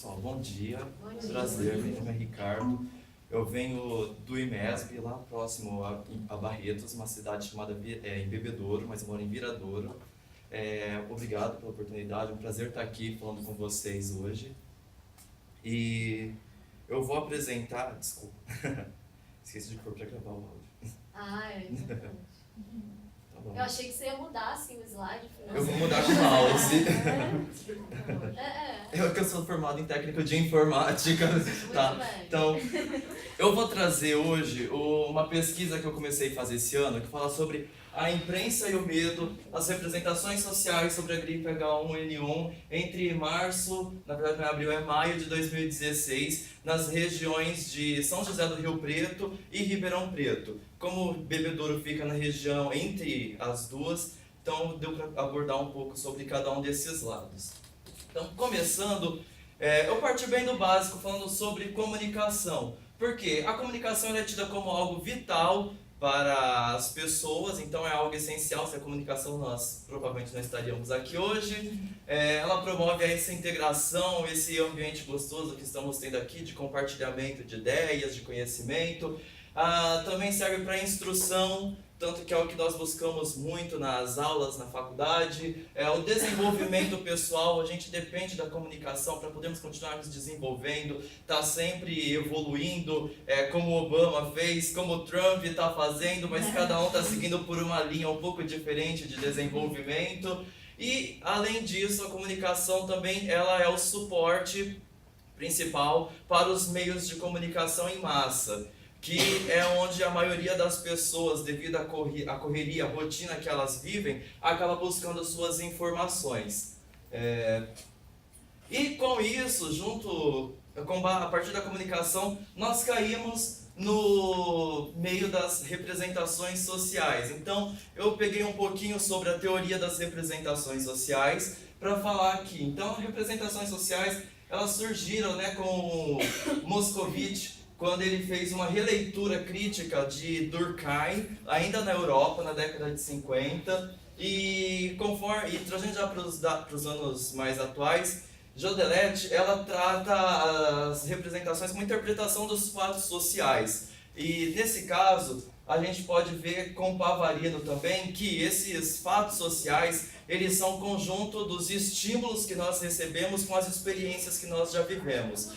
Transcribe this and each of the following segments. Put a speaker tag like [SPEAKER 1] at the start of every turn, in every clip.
[SPEAKER 1] pessoal, bom dia.
[SPEAKER 2] Bom dia.
[SPEAKER 1] Prazer, meu nome é Ricardo. Eu venho do IMESB, lá próximo a Barretos, uma cidade chamada em Bebedouro, mas eu moro em Viradouro. Obrigado pela oportunidade, é um prazer estar aqui falando com vocês hoje. E eu vou apresentar... Desculpa, esqueci de pôr para gravar o áudio.
[SPEAKER 2] Ah, é importante.
[SPEAKER 1] Tá bom.
[SPEAKER 2] Eu achei que você ia mudar assim o slide.
[SPEAKER 1] Eu vou mudar com o mouse. Eu sou formado em técnica de informática.
[SPEAKER 2] Muito
[SPEAKER 1] Tá.
[SPEAKER 2] bem.
[SPEAKER 1] Então, eu vou trazer hoje uma pesquisa que eu comecei a fazer esse ano, que fala sobre a imprensa e o medo, as representações sociais sobre a gripe H1N1 entre março, na verdade não é abril, é maio de 2016, nas regiões de São José do Rio Preto e Ribeirão Preto. Como Bebedouro fica na região entre as duas, então deu para abordar um pouco sobre cada um desses lados. Então, começando, eu parti bem do básico, falando sobre comunicação. Por quê? A comunicação é tida como algo vital para as pessoas, então é algo essencial. Sem a comunicação nós provavelmente não estaríamos aqui hoje. Ela promove essa integração, esse ambiente gostoso que estamos tendo aqui de compartilhamento de ideias, de conhecimento. Também serve para instrução, tanto que é o que nós buscamos muito nas aulas, na faculdade. O desenvolvimento pessoal, a gente depende da comunicação para podermos continuar nos desenvolvendo, tá sempre evoluindo, como o Obama fez, como o Trump está fazendo, mas cada um está seguindo por uma linha um pouco diferente de desenvolvimento. E, além disso, a comunicação também ela é o suporte principal para os meios de comunicação em massa, que é onde a maioria das pessoas, devido à correria, à rotina que elas vivem, acaba buscando suas informações. E com isso, a partir da comunicação, nós caímos no meio das representações sociais. Então, eu peguei um pouquinho sobre a teoria das representações sociais para falar aqui. Então, as representações sociais, elas surgiram, com Moscovitch, quando ele fez uma releitura crítica de Durkheim, ainda na Europa, na década de 50, e trazendo já para os anos mais atuais, Jodelet, ela trata as representações como interpretação dos fatos sociais. E nesse caso, a gente pode ver com Pavarino também que esses fatos sociais, eles são conjunto dos estímulos que nós recebemos com as experiências que nós já vivemos.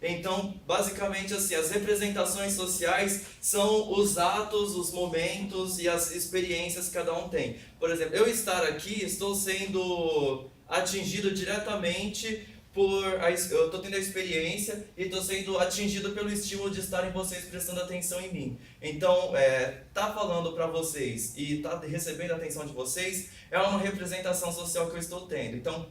[SPEAKER 1] Então, basicamente assim, as representações sociais são os atos, os momentos e as experiências que cada um tem. Por exemplo, eu estar aqui, estou sendo atingido diretamente eu estou tendo a experiência e estou sendo atingido pelo estímulo de estarem vocês prestando atenção em mim. Então, tá falando para vocês e tá recebendo a atenção de vocês é uma representação social que eu estou tendo. Então,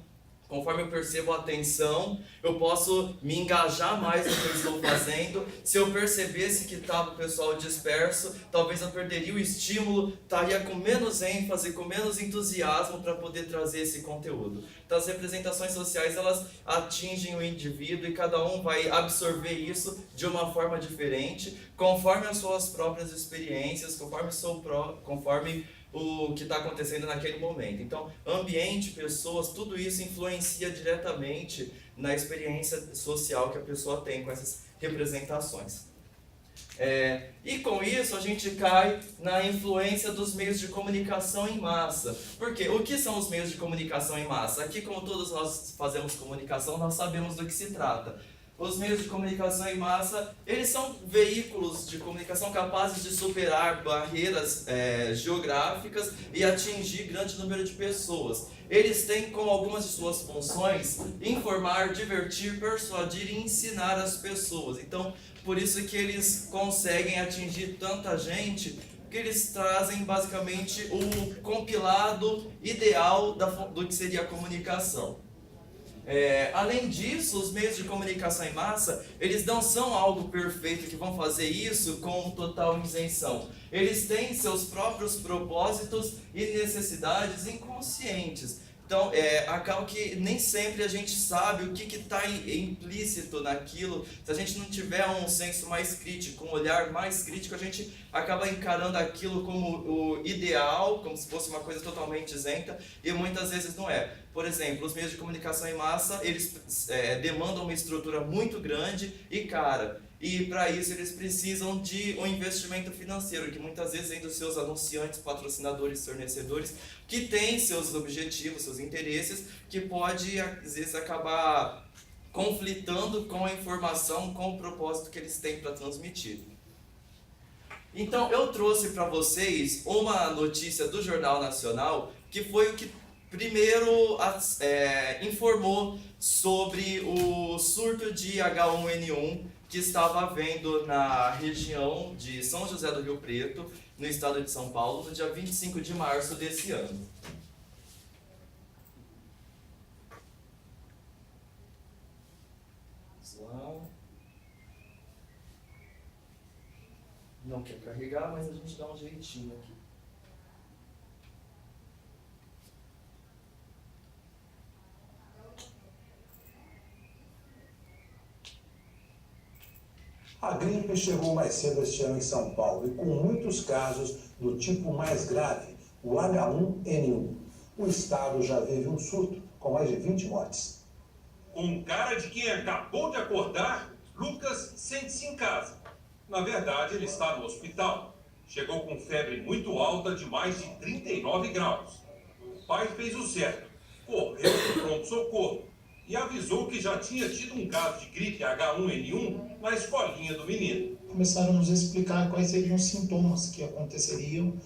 [SPEAKER 1] conforme eu percebo a atenção, eu posso me engajar mais no que eu estou fazendo. Se eu percebesse que estava o pessoal disperso, talvez eu perderia o estímulo, estaria com menos ênfase, com menos entusiasmo para poder trazer esse conteúdo. Então as representações sociais, elas atingem o indivíduo e cada um vai absorver isso de uma forma diferente, conforme as suas próprias experiências, conforme o que está acontecendo naquele momento. Então, ambiente, pessoas, tudo isso influencia diretamente na experiência social que a pessoa tem com essas representações. E com isso a gente cai na influência dos meios de comunicação em massa. Por quê? O que são os meios de comunicação em massa? Aqui, como todos nós fazemos comunicação, nós sabemos do que se trata. Os meios de comunicação em massa, eles são veículos de comunicação capazes de superar barreiras geográficas e atingir grande número de pessoas. Eles têm como algumas de suas funções informar, divertir, persuadir e ensinar as pessoas. Então, por isso que eles conseguem atingir tanta gente, porque eles trazem basicamente o compilado ideal do que seria a comunicação. Além disso, os meios de comunicação em massa, eles não são algo perfeito que vão fazer isso com total isenção. Eles têm seus próprios propósitos e necessidades inconscientes. Então, acaba que nem sempre a gente sabe o que está implícito naquilo. Se a gente não tiver um senso mais crítico, um olhar mais crítico, a gente acaba encarando aquilo como o ideal, como se fosse uma coisa totalmente isenta, e muitas vezes não é. Por exemplo, os meios de comunicação em massa, eles demandam uma estrutura muito grande e cara. E para isso eles precisam de um investimento financeiro, que muitas vezes vem dos seus anunciantes, patrocinadores, fornecedores, que têm seus objetivos, seus interesses, que pode às vezes acabar conflitando com a informação, com o propósito que eles têm para transmitir. Então eu trouxe para vocês uma notícia do Jornal Nacional, que foi o que primeiro informou sobre o surto de H1N1 que estava havendo na região de São José do Rio Preto, no estado de São Paulo, no dia 25 de março desse ano. Vamos lá. Não quer carregar, mas a gente dá um jeitinho aqui.
[SPEAKER 3] A gripe chegou mais cedo este ano em São Paulo e com muitos casos do tipo mais grave, o H1N1. O estado já vive um surto, com mais de 20 mortes.
[SPEAKER 4] Com cara de quem acabou de acordar, Lucas sente-se em casa. Na verdade, ele está no hospital. Chegou com febre muito alta de mais de 39 graus. O pai fez o certo, correu para o pronto-socorro e avisou que já tinha tido um caso de gripe H1N1 na escolinha do menino.
[SPEAKER 5] Começaram a nos explicar quais seriam os sintomas que aconteceriam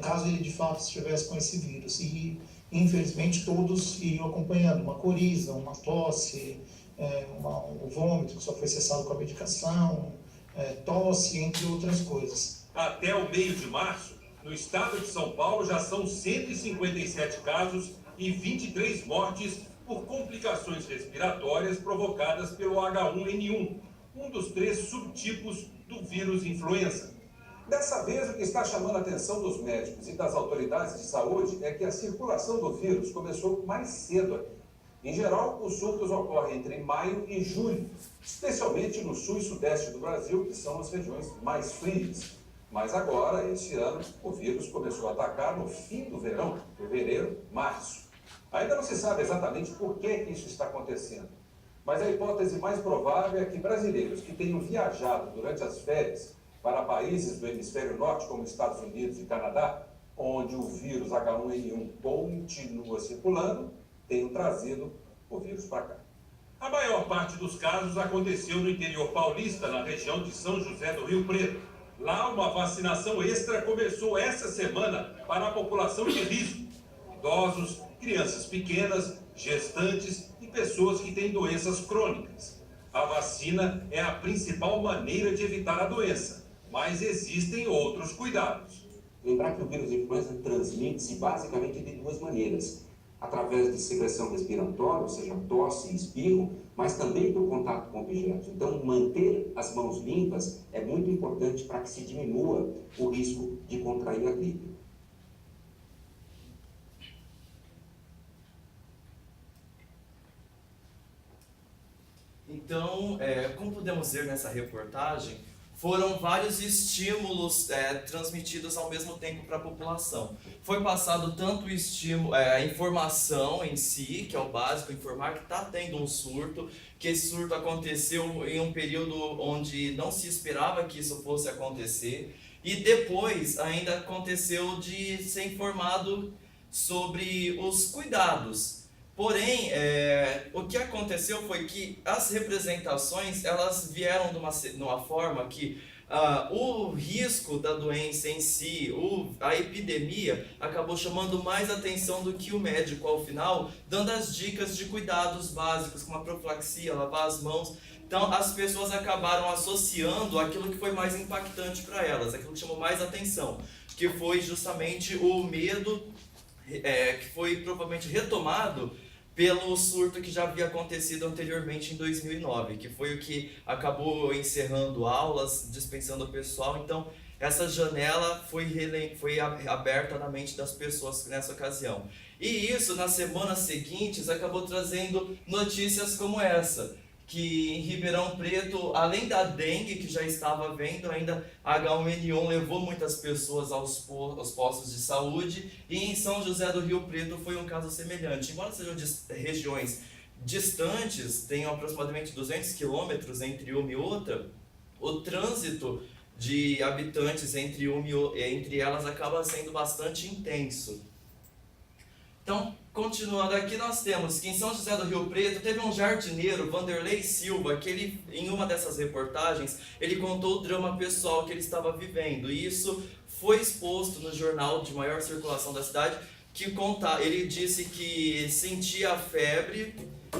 [SPEAKER 5] caso ele de fato estivesse com esse vírus. E, infelizmente, todos iriam acompanhando uma coriza, uma tosse, um vômito que só foi cessado com a medicação, tosse, entre outras coisas.
[SPEAKER 4] Até o meio de março, no estado de São Paulo já são 157 casos e 23 mortes por complicações respiratórias provocadas pelo H1N1, um dos 3 subtipos do vírus influenza.
[SPEAKER 6] Dessa vez, o que está chamando a atenção dos médicos e das autoridades de saúde é que a circulação do vírus começou mais cedo aqui. Em geral, os surtos ocorrem entre maio e julho, especialmente no sul e sudeste do Brasil, que são as regiões mais frias. Mas agora, este ano, o vírus começou a atacar no fim do verão, fevereiro, março. Ainda não se sabe exatamente por que isso está acontecendo, mas a hipótese mais provável é que brasileiros que tenham viajado durante as férias para países do hemisfério norte, como Estados Unidos e Canadá, onde o vírus H1N1 continua circulando, tenham trazido o vírus para cá.
[SPEAKER 4] A maior parte dos casos aconteceu no interior paulista, na região de São José do Rio Preto. Lá, uma vacinação extra começou essa semana para a população de risco: idosos, crianças pequenas, gestantes e pessoas que têm doenças crônicas. A vacina é a principal maneira de evitar a doença, mas existem outros cuidados.
[SPEAKER 7] Lembrar que o vírus influenza transmite-se basicamente de 2 maneiras: através de secreção respiratória, ou seja, tosse e espirro, mas também por contato com objetos. Então, manter as mãos limpas é muito importante para que se diminua o risco de contrair a gripe.
[SPEAKER 1] Então, como podemos ver nessa reportagem, foram vários estímulos transmitidos ao mesmo tempo para a população. Foi passado tanto o estímulo, a informação em si, que é o básico, informar que está tendo um surto, que esse surto aconteceu em um período onde não se esperava que isso fosse acontecer, e depois ainda aconteceu de ser informado sobre os cuidados. Porém, o que aconteceu foi que as representações elas vieram de uma forma que o risco da doença em si, a epidemia, acabou chamando mais atenção do que o médico ao final, dando as dicas de cuidados básicos, como a profilaxia, lavar as mãos. Então, as pessoas acabaram associando aquilo que foi mais impactante para elas, aquilo que chamou mais atenção, que foi justamente o medo, que foi provavelmente retomado pelo surto que já havia acontecido anteriormente em 2009, que foi o que acabou encerrando aulas, dispensando o pessoal. Então, essa janela foi aberta na mente das pessoas nessa ocasião. E isso, nas semanas seguintes, acabou trazendo notícias como essa, que em Ribeirão Preto, além da dengue que já estava havendo, ainda a H1N1 levou muitas pessoas aos postos de saúde, e em São José do Rio Preto foi um caso semelhante. Embora sejam regiões distantes, tenham aproximadamente 200 quilômetros entre uma e outra, o trânsito de habitantes entre elas acaba sendo bastante intenso. Então, continuando aqui, nós temos que em São José do Rio Preto teve um jardineiro, Vanderlei Silva, que ele, em uma dessas reportagens, ele contou o drama pessoal que ele estava vivendo. E isso foi exposto no jornal de maior circulação da cidade, ele disse que sentia febre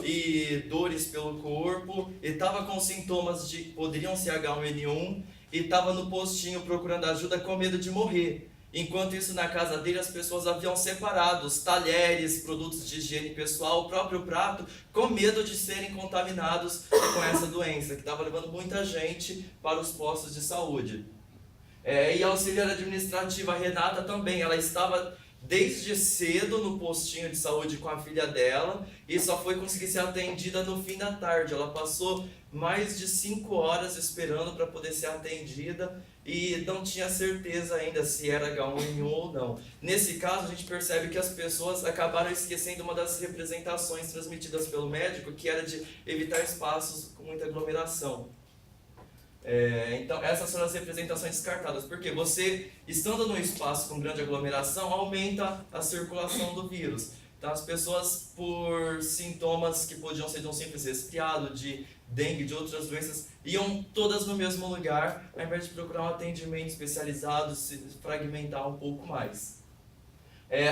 [SPEAKER 1] e dores pelo corpo, e estava com sintomas de poderiam ser H1N1, e estava no postinho procurando ajuda com medo de morrer. Enquanto isso, na casa dele, as pessoas haviam separado os talheres, produtos de higiene pessoal, o próprio prato, com medo de serem contaminados com essa doença, que estava levando muita gente para os postos de saúde. E a auxiliar administrativa Renata também, ela estava desde cedo no postinho de saúde com a filha dela e só foi conseguir ser atendida no fim da tarde. Ela passou mais de 5 horas esperando para poder ser atendida e não tinha certeza ainda se era H1N1 ou não. Nesse caso, a gente percebe que as pessoas acabaram esquecendo uma das representações transmitidas pelo médico, que era de evitar espaços com muita aglomeração. Então, essas foram as representações descartadas, porque você, estando num espaço com grande aglomeração, aumenta a circulação do vírus. Então, as pessoas, por sintomas que podiam ser de um simples resfriado, de dengue, de outras doenças, iam todas no mesmo lugar, ao invés de procurar um atendimento especializado, se fragmentar um pouco mais.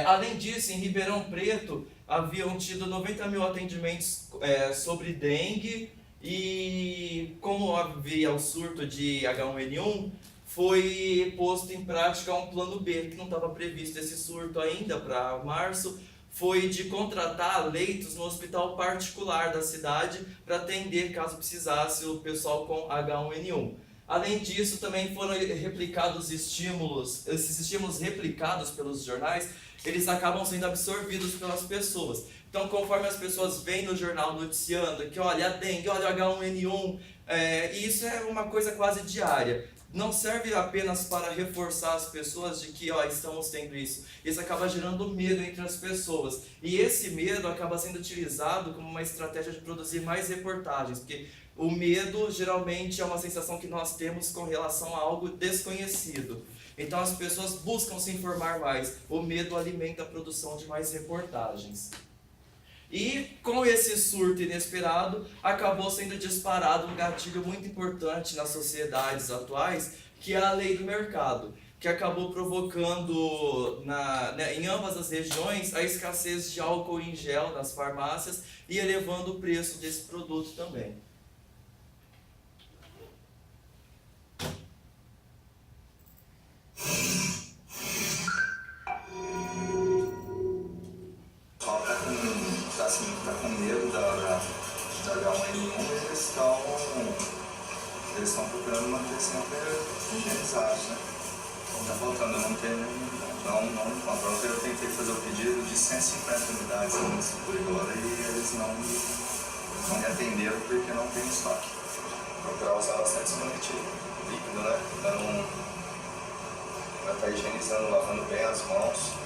[SPEAKER 1] Além disso, em Ribeirão Preto, haviam tido 90 mil atendimentos sobre dengue, e como havia o surto de H1N1, foi posto em prática um plano B, que não estava previsto esse surto ainda para março, foi de contratar leitos no hospital particular da cidade para atender, caso precisasse, o pessoal com H1N1. Além disso, também foram replicados estímulos, esses estímulos replicados pelos jornais, eles acabam sendo absorvidos pelas pessoas. Então, conforme as pessoas veem no jornal noticiando que olha a dengue, olha o H1N1, e isso é uma coisa quase diária. Não serve apenas para reforçar as pessoas de que estamos tendo isso. Isso acaba gerando medo entre as pessoas. E esse medo acaba sendo utilizado como uma estratégia de produzir mais reportagens, porque o medo geralmente é uma sensação que nós temos com relação a algo desconhecido. Então as pessoas buscam se informar mais. O medo alimenta a produção de mais reportagens. E com esse surto inesperado, acabou sendo disparado um gatilho muito importante nas sociedades atuais, que é a lei do mercado, que acabou provocando em ambas as regiões a escassez de álcool em gel nas farmácias e elevando o preço desse produto também.
[SPEAKER 8] Tá com medo da H1N1, eles estão procurando manter sempre higienizados, né? Tá faltando, não encontro. Eu tentei fazer o pedido de 150 unidades nesse corredor e eles não me atenderam porque não tem estoque. Procurar usar bastante sabonete líquido, né? Vai estar higienizando, lavando bem as mãos.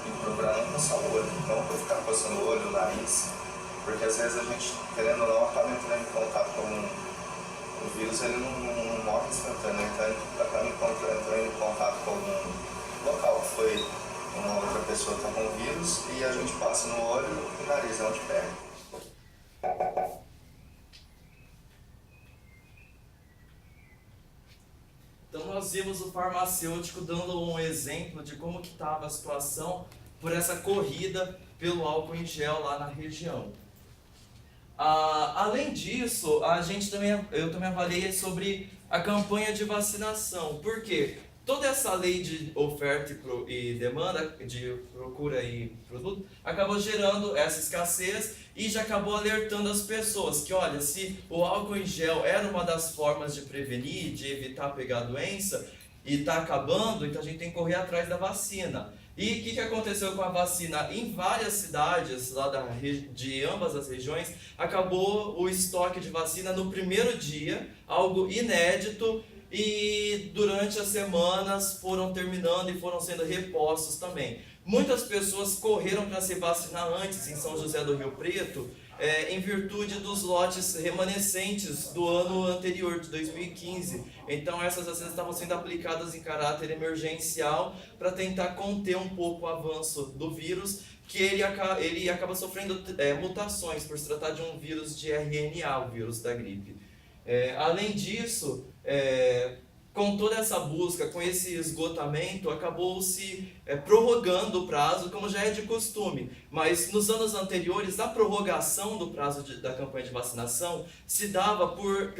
[SPEAKER 8] E procurar não coçar o olho, não por ficar coçando o olho, o nariz, porque às vezes a gente, querendo ou não, acaba entrando em contato com o vírus, ele não morre instantâneo, então ele acaba entrando em contato com algum local que foi uma outra pessoa que está com o vírus e a gente passa no olho e o nariz é onde pega.
[SPEAKER 1] Então nós vimos o farmacêutico dando um exemplo de como que estava a situação por essa corrida pelo álcool em gel lá na região. Além disso, eu também avaliei sobre a campanha de vacinação. Por quê? Toda essa lei de oferta e demanda, de procura e produto, acabou gerando essa escassez e já acabou alertando as pessoas que, olha, se o álcool em gel era uma das formas de prevenir, de evitar pegar a doença, e está acabando, então a gente tem que correr atrás da vacina. E o que aconteceu com a vacina? Em várias cidades lá de ambas as regiões, acabou o estoque de vacina no primeiro dia, algo inédito, e durante as semanas foram terminando e foram sendo repostos também. Muitas pessoas correram para se vacinar antes em São José do Rio Preto, em virtude dos lotes remanescentes do ano anterior, de 2015. Então essas vacinas estavam sendo aplicadas em caráter emergencial para tentar conter um pouco o avanço do vírus, que ele acaba sofrendo mutações por se tratar de um vírus de RNA, o vírus da gripe. Além disso, com toda essa busca, com esse esgotamento, acabou-se prorrogando o prazo, como já é de costume. Mas nos anos anteriores, a prorrogação do prazo da campanha de vacinação se dava por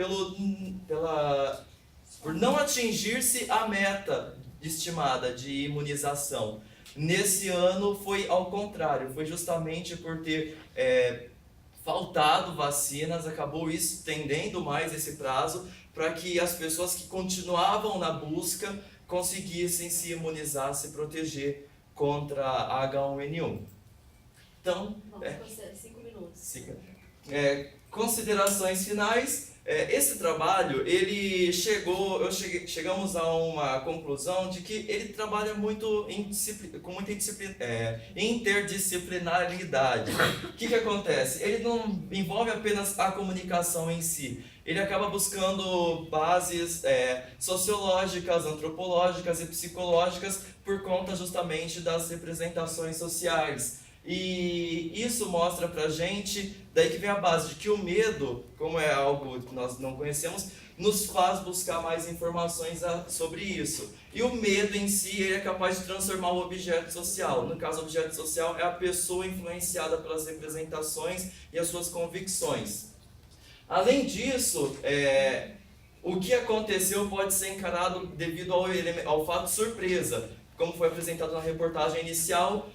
[SPEAKER 1] não atingir-se a meta estimada de imunização. Nesse ano foi ao contrário, foi justamente por ter faltado vacinas, acabou estendendo mais esse prazo, para que as pessoas que continuavam na busca conseguissem se imunizar, se proteger contra a H1N1. Então,
[SPEAKER 2] Vamos para 5 minutos.
[SPEAKER 1] Considerações finais. Esse trabalho, chegamos a uma conclusão de que ele trabalha muito com muita interdisciplinaridade. O que acontece? Ele não envolve apenas a comunicação em si. Ele acaba buscando bases sociológicas, antropológicas e psicológicas por conta justamente das representações sociais. E isso mostra pra gente, daí que vem a base de que o medo, como é algo que nós não conhecemos, nos faz buscar mais informações sobre isso. E o medo em si, ele é capaz de transformar o objeto social. No caso, o objeto social é a pessoa influenciada pelas representações e as suas convicções. Além disso, o que aconteceu pode ser encarado devido ao fato surpresa. Como foi apresentado na reportagem inicial,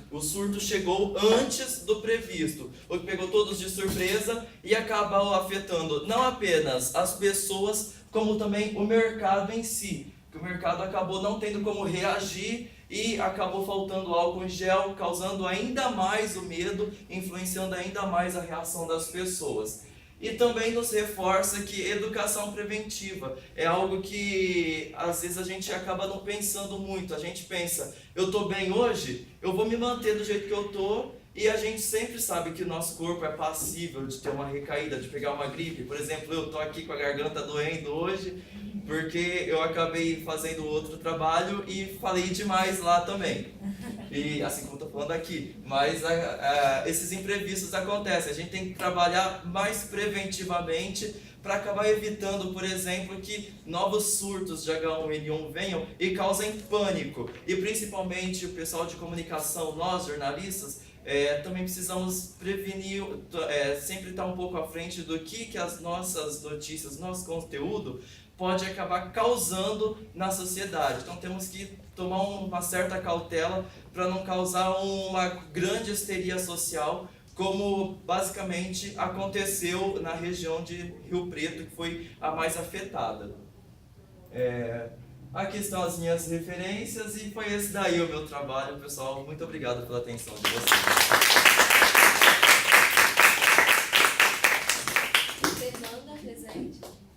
[SPEAKER 1] o surto chegou antes do previsto, o que pegou todos de surpresa e acabou afetando não apenas as pessoas, como também o mercado em si. Que o mercado acabou não tendo como reagir e acabou faltando álcool em gel, causando ainda mais o medo, influenciando ainda mais a reação das pessoas. E também nos reforça que educação preventiva é algo que às vezes a gente acaba não pensando muito. A gente pensa, eu estou bem hoje, eu vou me manter do jeito que eu estou, e a gente sempre sabe que o nosso corpo é passível de ter uma recaída, de pegar uma gripe. Por exemplo, eu estou aqui com a garganta doendo hoje, porque eu acabei fazendo outro trabalho e falei demais lá também. E assim como estou falando aqui, mas esses imprevistos acontecem, a gente tem que trabalhar mais preventivamente para acabar evitando, por exemplo, que novos surtos de H1N1 venham e causem pânico. E principalmente o pessoal de comunicação, nós jornalistas, também precisamos prevenir, sempre estar um pouco à frente do que as nossas notícias, nosso conteúdo pode acabar causando na sociedade. Então temos que tomar uma certa cautela para não causar uma grande histeria social, como basicamente aconteceu na região de Rio Preto, que foi a mais afetada. Aqui estão as minhas referências e foi esse daí o meu trabalho, pessoal. Muito obrigado pela atenção de vocês.
[SPEAKER 2] Fernanda, presente.